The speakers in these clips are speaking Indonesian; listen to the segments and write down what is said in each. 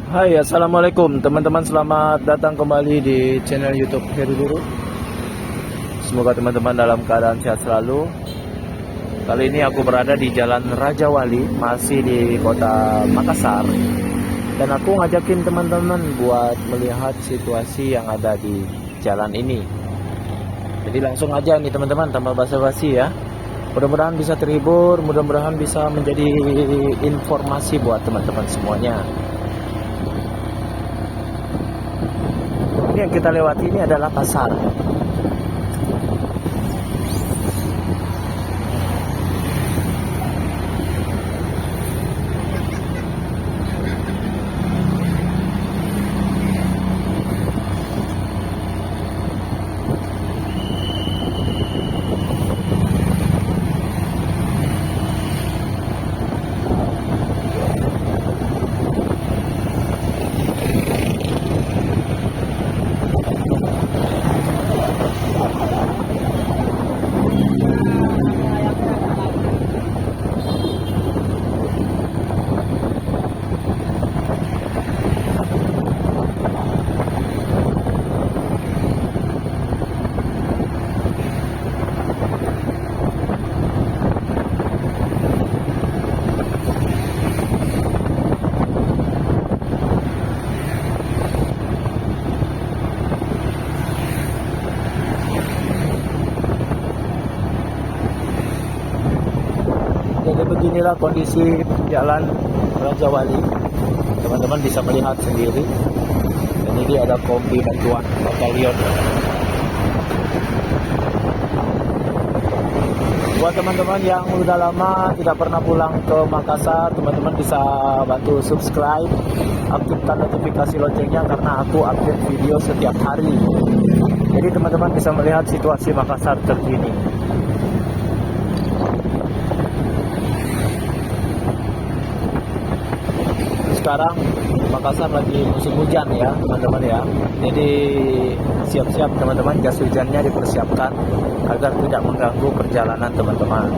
Hai, assalamualaikum teman-teman, selamat datang kembali di channel YouTube Heru Guru. Semoga teman-teman dalam keadaan sehat selalu. Kali ini aku berada di Jalan Raja Wali, masih di kota Makassar, dan aku ngajakin teman-teman buat melihat situasi yang ada di jalan ini. Jadi langsung aja nih teman-teman, tanpa basa-basi ya. Mudah-mudahan bisa terhibur, mudah-mudahan bisa menjadi informasi buat teman-teman semuanya. Ini yang kita lewati ini adalah pasar. Jadi beginilah kondisi jalan Raja Wali. Teman-teman bisa melihat sendiri. Dan ini ada kombi bantuan batalion. Buat teman-teman yang udah lama tidak pernah pulang ke Makassar, teman-teman bisa bantu subscribe, aktifkan notifikasi loncengnya karena aku update video setiap hari. Jadi teman-teman bisa melihat situasi Makassar terkini. Sekarang Makassar lagi musim hujan ya teman-teman ya. Jadi siap-siap teman-teman, jas hujannya dipersiapkan agar tidak mengganggu perjalanan teman-teman.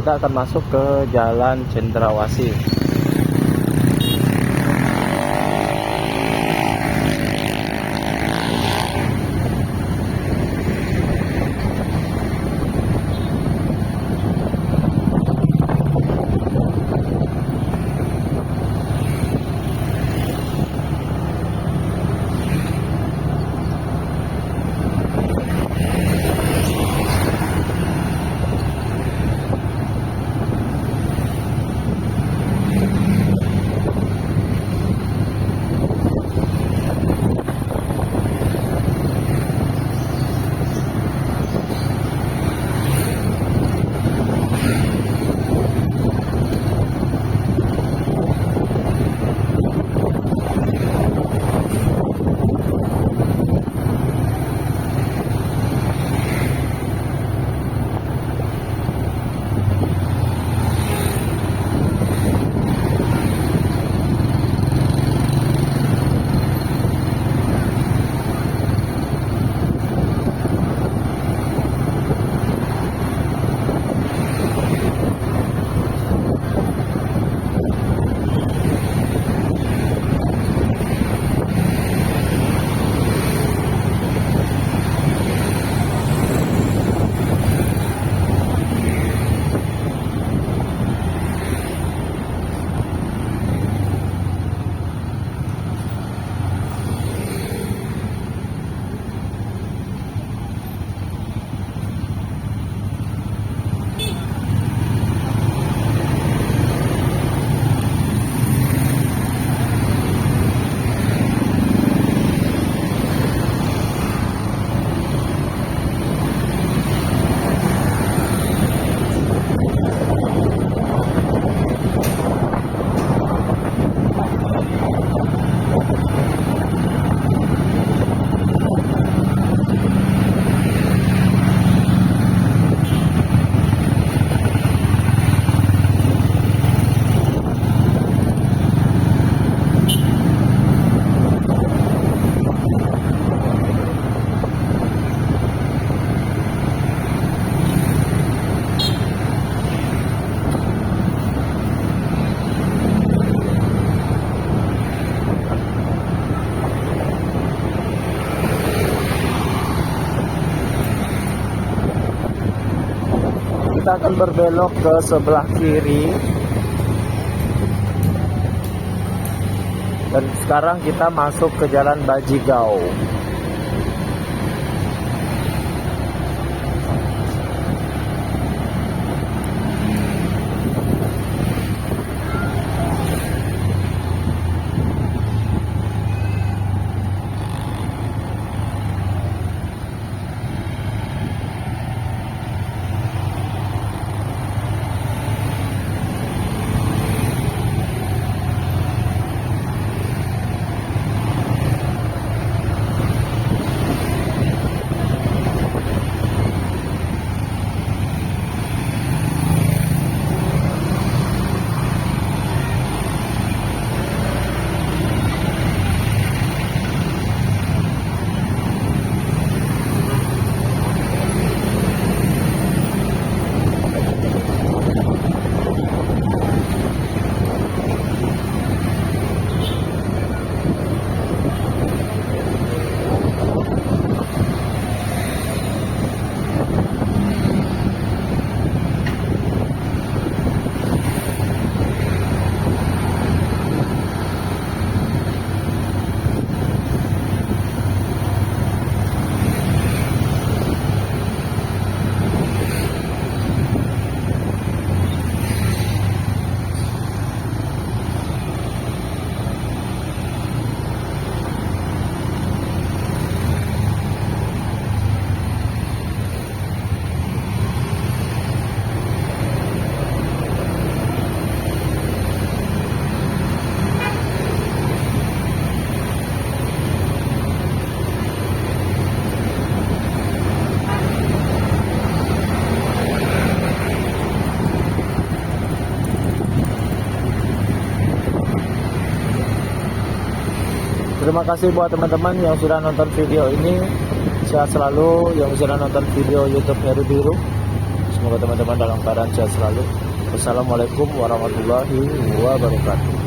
Kita akan masuk ke Jalan Cendrawasih. kita akan berbelok ke sebelah kiri. Dan sekarang kita masuk ke Jalan Bajigau. Terima kasih buat teman-teman yang sudah nonton video ini. Sehat selalu yang sudah nonton video YouTube Heru Biru. Semoga teman-teman dalam keadaan sehat selalu. Wassalamualaikum warahmatullahi wabarakatuh.